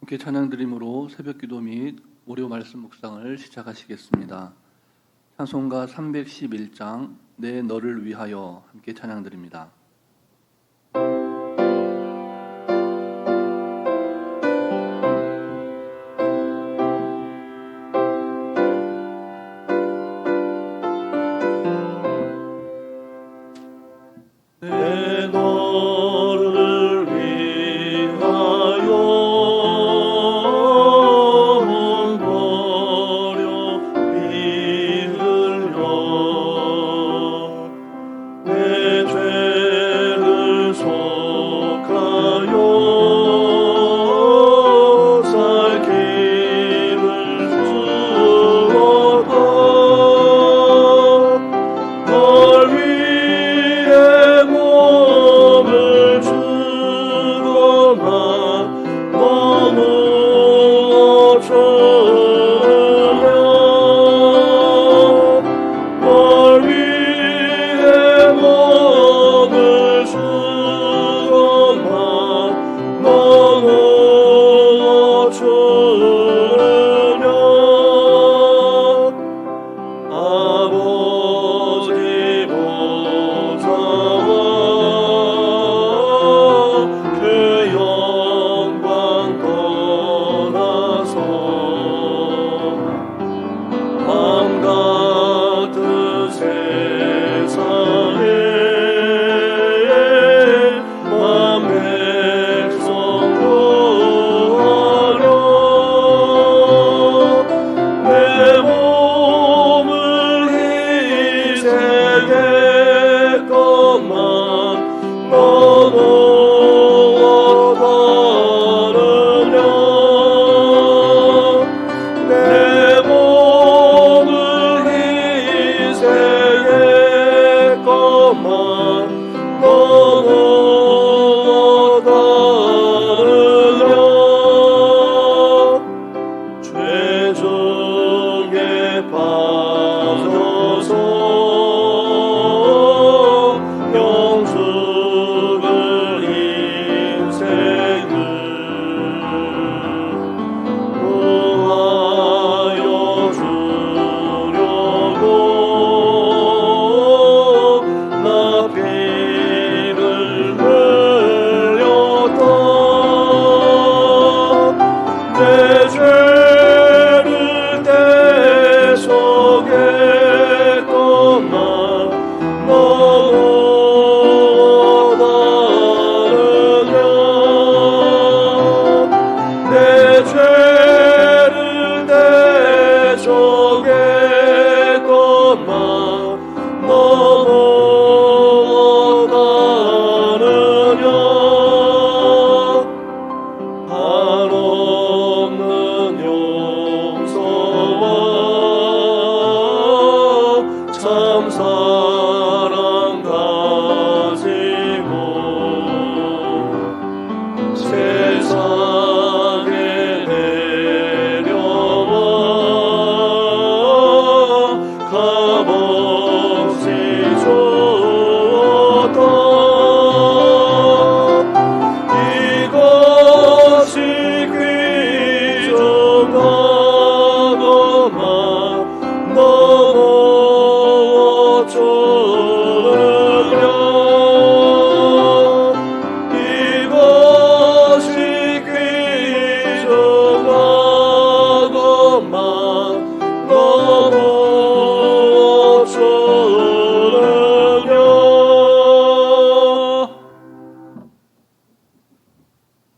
함께 찬양드림으로 새벽기도 및 월요 말씀 묵상을 시작하시겠습니다. 찬송가 311장 내 너를 위하여 함께 찬양드립니다.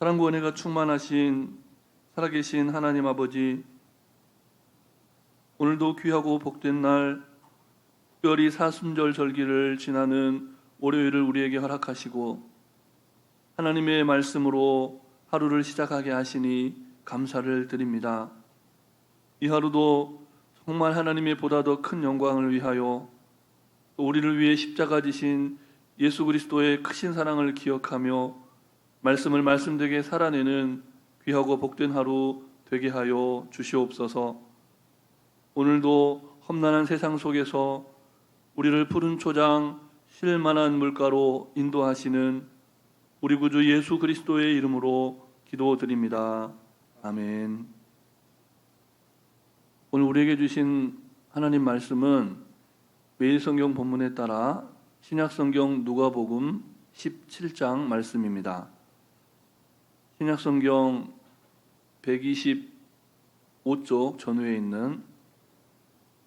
사랑과 은혜가 충만하신 살아계신 하나님 아버지, 오늘도 귀하고 복된 날, 특별히 사순절 절기를 지나는 월요일을 우리에게 허락하시고 하나님의 말씀으로 하루를 시작하게 하시니 감사를 드립니다. 이 하루도 정말 하나님의 보다 더 큰 영광을 위하여 또 우리를 위해 십자가 지신 예수 그리스도의 크신 사랑을 기억하며 말씀을 말씀되게 살아내는 귀하고 복된 하루 되게 하여 주시옵소서. 오늘도 험난한 세상 속에서 우리를 푸른 초장 쉴만한 물가로 인도하시는 우리 구주 예수 그리스도의 이름으로 기도드립니다. 아멘. 오늘 우리에게 주신 하나님 말씀은 매일 성경 본문에 따라 신약 성경 누가복음 17장 말씀입니다. 신약 성경 125쪽 전후에 있는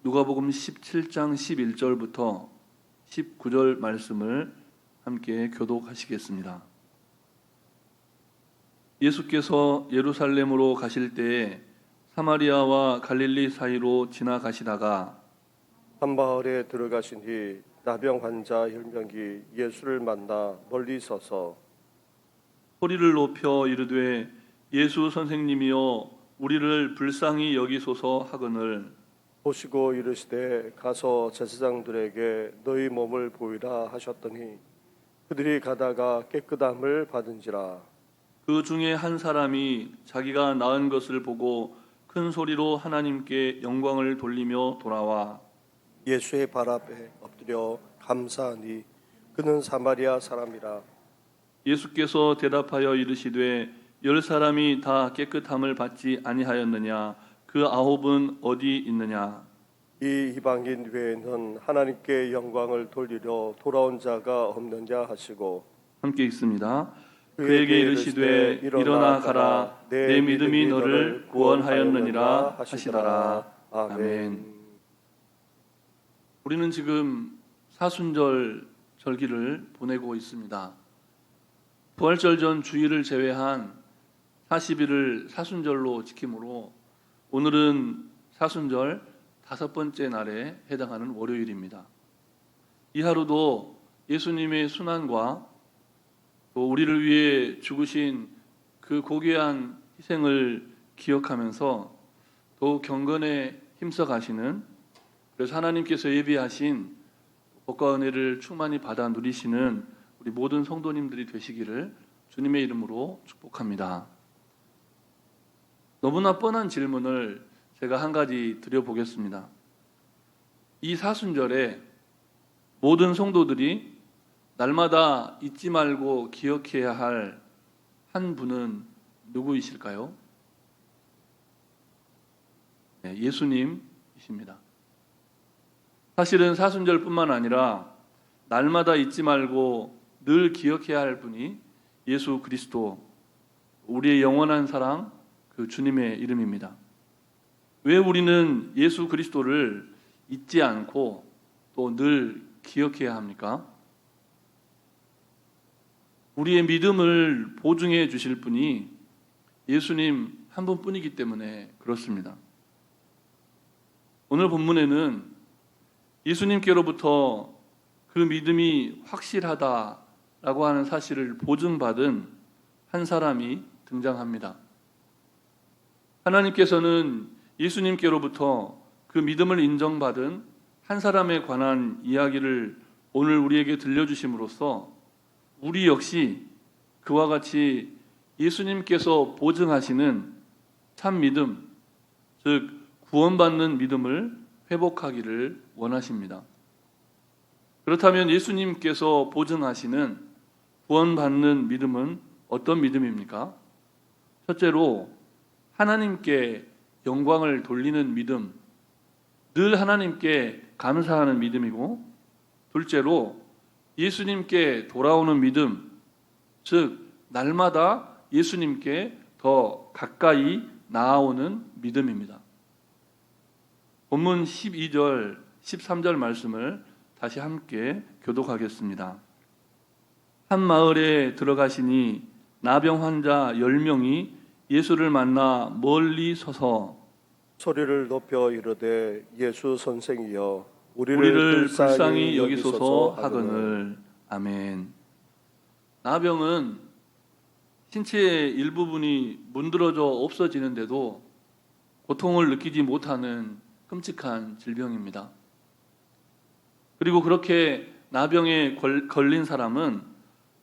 누가복음 17장 11절부터 19절 말씀을 함께 교독하시겠습니다. 예수께서 예루살렘으로 가실 때에 사마리아와 갈릴리 사이로 지나가시다가 한 마을에 들어가신 뒤 나병 환자 10명이 예수를 만나 멀리 서서 소리를 높여 이르되 예수 선생님이여 우리를 불쌍히 여기소서 하거늘 보시고 이르시되 가서 제사장들에게 너희 몸을 보이라 하셨더니 그들이 가다가 깨끗함을 받은지라. 그 중에 한 사람이 자기가 나은 것을 보고 큰 소리로 하나님께 영광을 돌리며 돌아와 예수의 발 앞에 엎드려 감사하니 그는 사마리아 사람이라. 예수께서 대답하여 이르시되 10사람이 다 깨끗함을 받지 아니하였느냐 그 9은 어디 있느냐. 이 이방인 외에는 하나님께 영광을 돌리려 돌아온 자가 없느냐 하시고 함께 읽습니다. 그에게 이르시되 일어나 가라 내 믿음이 너를 구원하였느니라 하시더라. 아멘. 우리는 지금 사순절 절기를 보내고 있습니다. 부활절 전 주일을 제외한 40일을 사순절로 지키므로 오늘은 사순절 5번째 날에 해당하는 월요일입니다. 이 하루도 예수님의 순환과 또 우리를 위해 죽으신 그 고귀한 희생을 기억하면서 더욱 경건에 힘써 가시는, 그래서 하나님께서 예비하신 복과 은혜를 충만히 받아 누리시는 우리 모든 성도님들이 되시기를 주님의 이름으로 축복합니다. 너무나 뻔한 질문을 제가 한 가지 드려보겠습니다. 이 사순절에 모든 성도들이 날마다 잊지 말고 기억해야 할 한 분은 누구이실까요? 네, 예수님이십니다. 사실은 사순절뿐만 아니라 날마다 잊지 말고 늘 기억해야 할 분이 예수 그리스도, 우리의 영원한 사랑, 그 주님의 이름입니다. 왜 우리는 예수 그리스도를 잊지 않고 또 늘 기억해야 합니까? 우리의 믿음을 보증해 주실 분이 예수님 한 분뿐이기 때문에 그렇습니다. 오늘 본문에는 예수님께로부터 그 믿음이 확실하다라고 하는 사실을 보증받은 한 사람이 등장합니다. 하나님께서는 예수님께로부터 그 믿음을 인정받은 한 사람에 관한 이야기를 오늘 우리에게 들려주심으로써 우리 역시 그와 같이 예수님께서 보증하시는 참 믿음, 즉 구원받는 믿음을 회복하기를 원하십니다. 그렇다면 예수님께서 보증하시는 구원받는 믿음은 어떤 믿음입니까? 첫째로 하나님께 영광을 돌리는 믿음, 늘 하나님께 감사하는 믿음이고, 둘째로 예수님께 돌아오는 믿음, 즉 날마다 예수님께 더 가까이 나아오는 믿음입니다. 본문 12절, 13절 말씀을 다시 함께 교독하겠습니다. 한 마을에 들어가시니 나병 환자 10명이 예수를 만나 멀리 서서 소리를 높여 이르되 예수 선생이여 우리를 불쌍히 여기소서 하거늘. 아멘. 나병은 신체의 일부분이 문드러져 없어지는데도 고통을 느끼지 못하는 끔찍한 질병입니다. 그리고 그렇게 나병에 걸린 사람은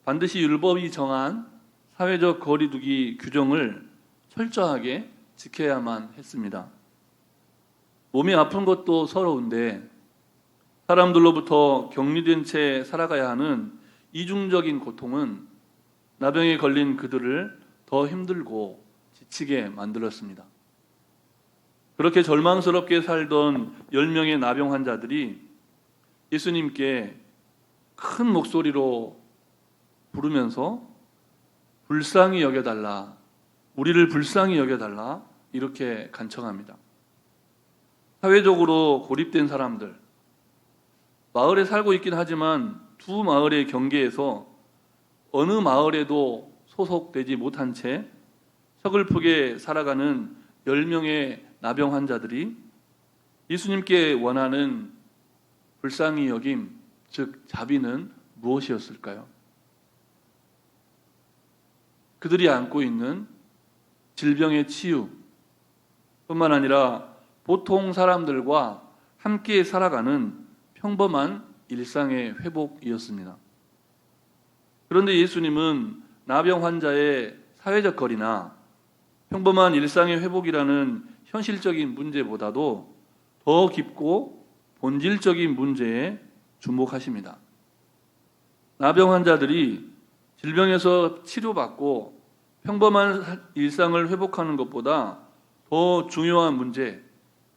반드시 율법이 정한 사회적 거리두기 규정을 철저하게 지켜야만 했습니다. 몸이 아픈 것도 서러운데 사람들로부터 격리된 채 살아가야 하는 이중적인 고통은 나병에 걸린 그들을 더 힘들고 지치게 만들었습니다. 그렇게 절망스럽게 살던 10명의 나병 환자들이 예수님께 큰 목소리로 부르면서 불쌍히 여겨달라, 우리를 불쌍히 여겨달라 이렇게 간청합니다. 사회적으로 고립된 사람들, 마을에 살고 있긴 하지만 두 마을의 경계에서 어느 마을에도 소속되지 못한 채 서글프게 살아가는 10명의 나병 환자들이 예수님께 원하는 불쌍히 여김, 즉 자비는 무엇이었을까요? 그들이 안고 있는 질병의 치유 뿐만 아니라 보통 사람들과 함께 살아가는 평범한 일상의 회복이었습니다. 그런데 예수님은 나병 환자의 사회적 거리나 평범한 일상의 회복이라는 현실적인 문제보다도 더 깊고 본질적인 문제에 주목하십니다. 나병 환자들이 질병에서 치료받고 평범한 일상을 회복하는 것보다 더 중요한 문제,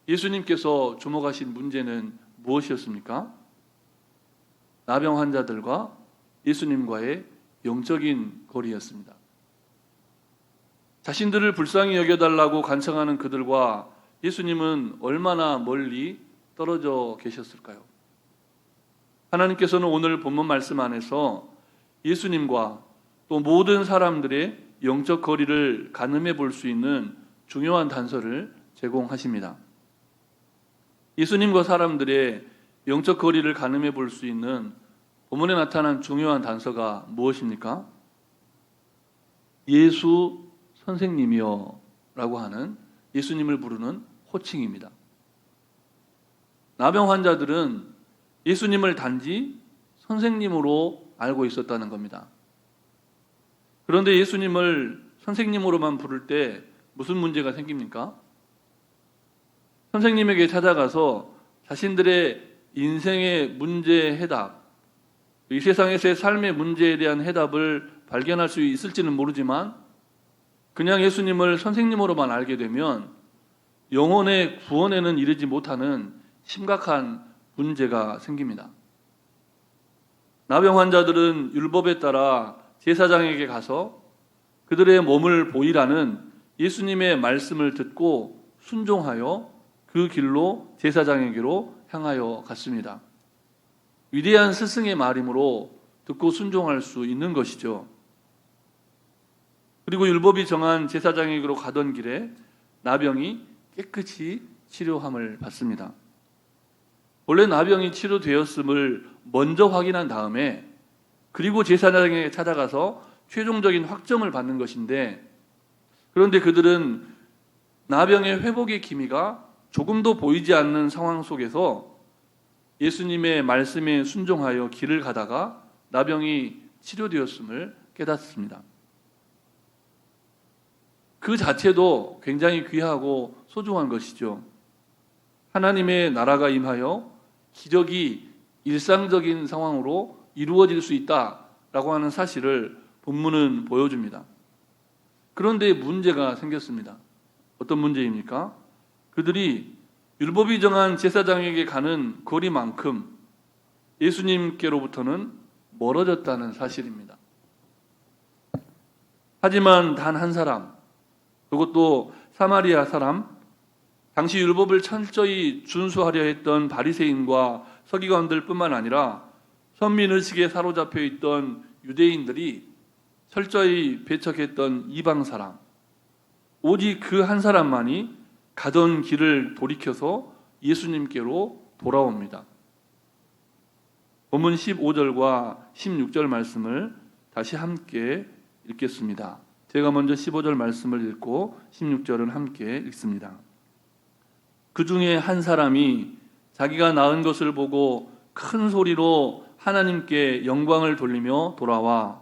예수님께서 주목하신 문제는 무엇이었습니까? 나병 환자들과 예수님과의 영적인 거리였습니다. 자신들을 불쌍히 여겨달라고 간청하는 그들과 예수님은 얼마나 멀리 떨어져 계셨을까요? 하나님께서는 오늘 본문 말씀 안에서 예수님과 또 모든 사람들의 영적 거리를 가늠해 볼 수 있는 중요한 단서를 제공하십니다. 예수님과 사람들의 영적 거리를 가늠해 볼 수 있는 본문에 나타난 중요한 단서가 무엇입니까? 예수 선생님이여 라고 하는 예수님을 부르는 호칭입니다. 나병 환자들은 예수님을 단지 선생님으로 알고 있었다는 겁니다. 그런데 예수님을 선생님으로만 부를 때 무슨 문제가 생깁니까? 선생님에게 찾아가서 자신들의 인생의 문제 해답, 이 세상에서의 삶의 문제에 대한 해답을 발견할 수 있을지는 모르지만 그냥 예수님을 선생님으로만 알게 되면 영혼의 구원에는 이르지 못하는 심각한 문제가 생깁니다. 나병 환자들은 율법에 따라 제사장에게 가서 그들의 몸을 보이라는 예수님의 말씀을 듣고 순종하여 그 길로 제사장에게로 향하여 갔습니다. 위대한 스승의 말이므로 듣고 순종할 수 있는 것이죠. 그리고 율법이 정한 제사장에게로 가던 길에 나병이 깨끗이 치료함을 받습니다. 원래 나병이 치료되었음을 먼저 확인한 다음에 그리고 제사장에게 찾아가서 최종적인 확정을 받는 것인데, 그런데 그들은 나병의 회복의 기미가 조금도 보이지 않는 상황 속에서 예수님의 말씀에 순종하여 길을 가다가 나병이 치료되었음을 깨닫습니다. 그 자체도 굉장히 귀하고 소중한 것이죠. 하나님의 나라가 임하여 기적이 일상적인 상황으로 이루어질 수 있다라고 하는 사실을 본문은 보여줍니다. 그런데 문제가 생겼습니다. 어떤 문제입니까? 그들이 율법이 정한 제사장에게 가는 거리만큼 예수님께로부터는 멀어졌다는 사실입니다. 하지만 단 한 사람, 그것도 사마리아 사람, 당시 율법을 철저히 준수하려 했던 바리새인과 서기관들뿐만 아니라 선민의식에 사로잡혀 있던 유대인들이 철저히 배척했던 이방 사람, 오직 그 한 사람만이 가던 길을 돌이켜서 예수님께로 돌아옵니다. 본문 15절과 16절 말씀을 다시 함께 읽겠습니다. 제가 먼저 15절 말씀을 읽고 16절은 함께 읽습니다. 그 중에 한 사람이 자기가 낳은 것을 보고 큰 소리로 하나님께 영광을 돌리며 돌아와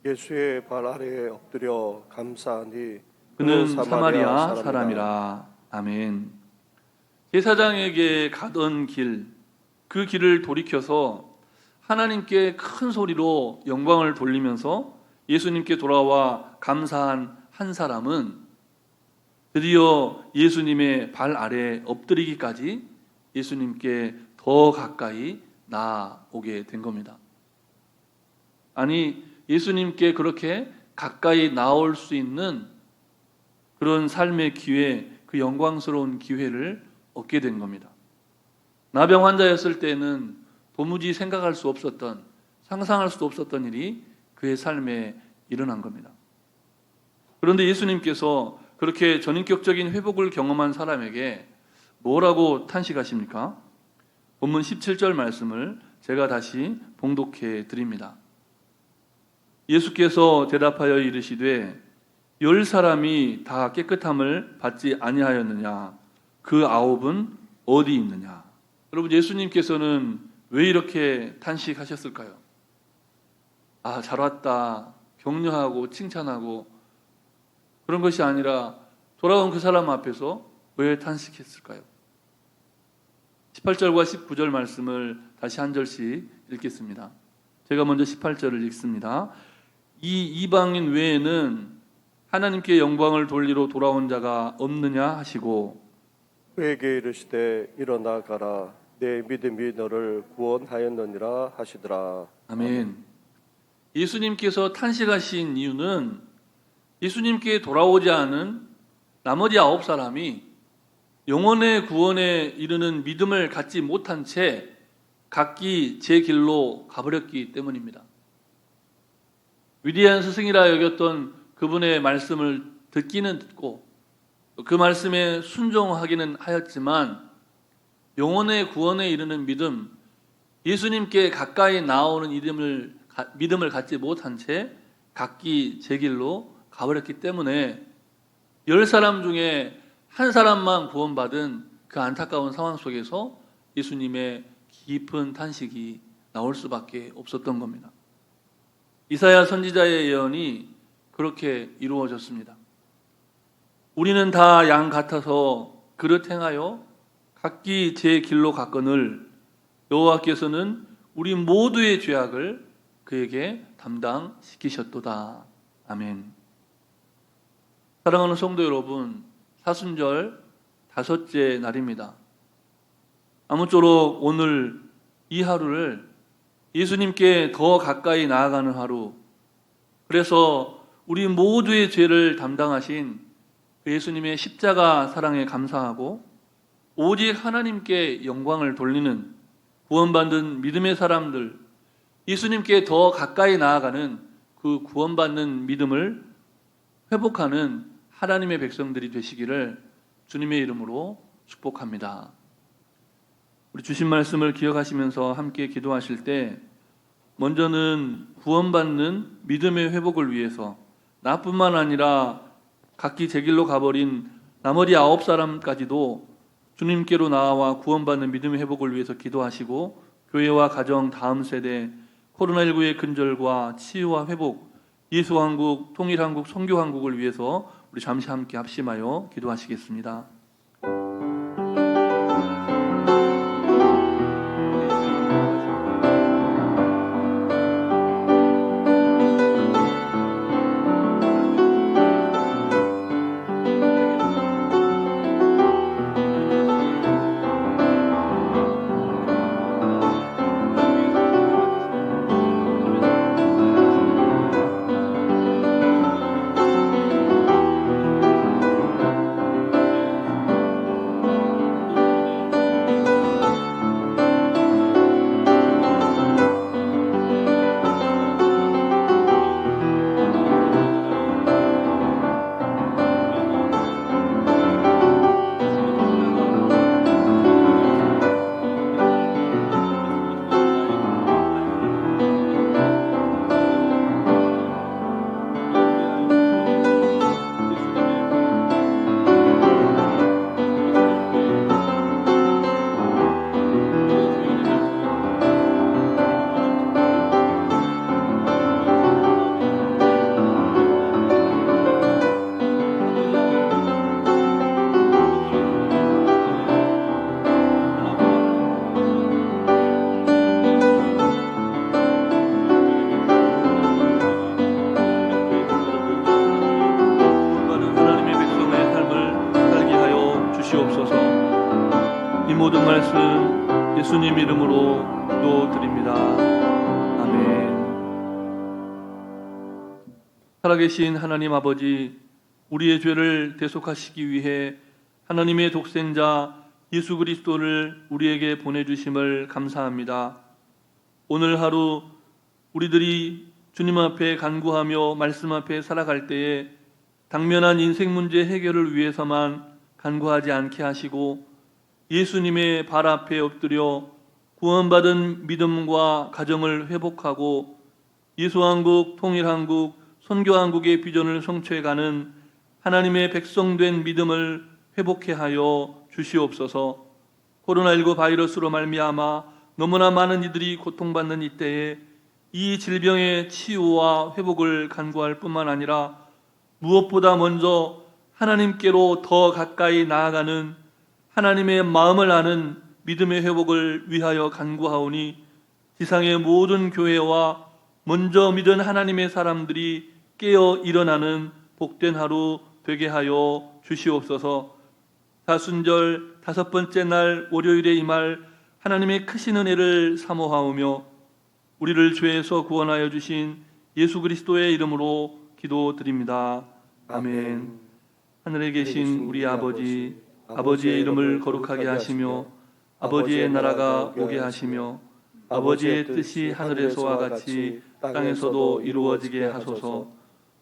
예수의 발 아래에 엎드려 감사하니 그는 사마리아 사람이라. 아멘. 제사장에게 가던 길, 그 길을 돌이켜서 하나님께 큰 소리로 영광을 돌리면서 예수님께 돌아와 감사한 한 사람은 드디어 예수님의 발 아래 엎드리기까지 예수님께 더 가까이 나아오게 된 겁니다. 아니, 예수님께 그렇게 가까이 나올 수 있는 그런 삶의 기회, 그 영광스러운 기회를 얻게 된 겁니다. 나병 환자였을 때는 도무지 생각할 수 없었던, 상상할 수도 없었던 일이 그의 삶에 일어난 겁니다. 그런데 예수님께서 그렇게 전인격적인 회복을 경험한 사람에게 뭐라고 탄식하십니까? 본문 17절 말씀을 제가 다시 봉독해 드립니다. 예수께서 대답하여 이르시되 10사람이 다 깨끗함을 받지 아니하였느냐? 그 9은 어디 있느냐? 여러분, 예수님께서는 왜 이렇게 탄식하셨을까요? 아, 잘 왔다, 격려하고 칭찬하고 그런 것이 아니라 돌아온 그 사람 앞에서 왜 탄식했을까요? 18절과 19절 말씀을 다시 한 절씩 읽겠습니다. 제가 먼저 18절을 읽습니다. 이 이방인 외에는 하나님께 영광을 돌리러 돌아온 자가 없느냐 하시고 그에게 이르시되 일어나 가라 내 믿음이 너를 구원하였느니라 하시더라. 아멘. 예수님께서 탄식하신 이유는 예수님께 돌아오지 않은 나머지 9사람이 영혼의 구원에 이르는 믿음을 갖지 못한 채 각기 제 길로 가버렸기 때문입니다. 위대한 스승이라 여겼던 그분의 말씀을 듣기는 듣고 그 말씀에 순종하기는 하였지만 영혼의 구원에 이르는 믿음, 예수님께 가까이 나오는 믿음을 갖지 못한 채 각기 제 길로 가버렸기 때문에 10사람 중에 한 사람만 구원받은 그 안타까운 상황 속에서 예수님의 깊은 탄식이 나올 수밖에 없었던 겁니다. 이사야 선지자의 예언이 그렇게 이루어졌습니다. 우리는 다 양 같아서 그릇 행하여 각기 제 길로 갔거늘 여호와께서는 우리 모두의 죄악을 그에게 담당시키셨도다. 아멘. 사랑하는 성도 여러분, 사순절 5째 날입니다. 아무쪼록 오늘 이 하루를 예수님께 더 가까이 나아가는 하루, 그래서 우리 모두의 죄를 담당하신 그 예수님의 십자가 사랑에 감사하고 오직 하나님께 영광을 돌리는 구원받는 믿음의 사람들, 예수님께 더 가까이 나아가는 그 구원받는 믿음을 회복하는 하나님의 백성들이 되시기를 주님의 이름으로 축복합니다. 우리 주신 말씀을 기억하시면서 함께 기도하실 때 먼저는 구원받는 믿음의 회복을 위해서 나뿐만 아니라 각기 제 길로 가버린 나머지 9사람까지도 주님께로 나아와 구원받는 믿음의 회복을 위해서 기도하시고 교회와 가정 다음 세대 코로나19의 근절과 치유와 회복, 예수왕국, 통일한국, 선교한국을 위해서 우리 잠시 함께 합심하여 기도하시겠습니다. 모든 말씀 예수님 이름으로 기도드립니다. 아멘. 살아계신 하나님 아버지, 우리의 죄를 대속하시기 위해 하나님의 독생자 예수 그리스도를 우리에게 보내주심을 감사합니다. 오늘 하루 우리들이 주님 앞에 간구하며 말씀 앞에 살아갈 때에 당면한 인생 문제 해결을 위해서만 간구하지 않게 하시고 예수님의 발 앞에 엎드려 구원받은 믿음과 가정을 회복하고 예수왕국, 통일한국, 선교한국의 비전을 성취해가는 하나님의 백성된 믿음을 회복해 하여 주시옵소서. 코로나19 바이러스로 말미암아 너무나 많은 이들이 고통받는 이때에 이 질병의 치유와 회복을 간구할 뿐만 아니라 무엇보다 먼저 하나님께로 더 가까이 나아가는 하나님의 마음을 아는 믿음의 회복을 위하여 간구하오니 지상의 모든 교회와 먼저 믿은 하나님의 사람들이 깨어 일어나는 복된 하루 되게 하여 주시옵소서. 사순절 5번째 날 월요일에 임할 하나님의 크신 은혜를 사모하오며 우리를 죄에서 구원하여 주신 예수 그리스도의 이름으로 기도드립니다. 아멘. 하늘에 계신 우리 아버지, 아버지의 이름을 거룩하게 하시며 아버지의 나라가 오게 하시며 아버지의 뜻이 하늘에서와 같이 땅에서도 이루어지게 하소서.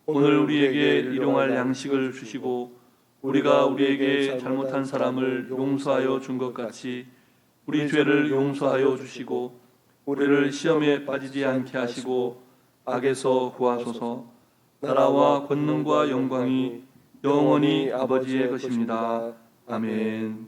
오늘 우리에게 일용할 양식을 주시고 우리가 우리에게 잘못한 사람을 용서하여 준 것 같이 우리 죄를 용서하여 주시고 우리를 시험에 빠지지 않게 하시고 악에서 구하소서. 나라와 권능과 영광이 영원히 아버지의 것입니다. 아멘.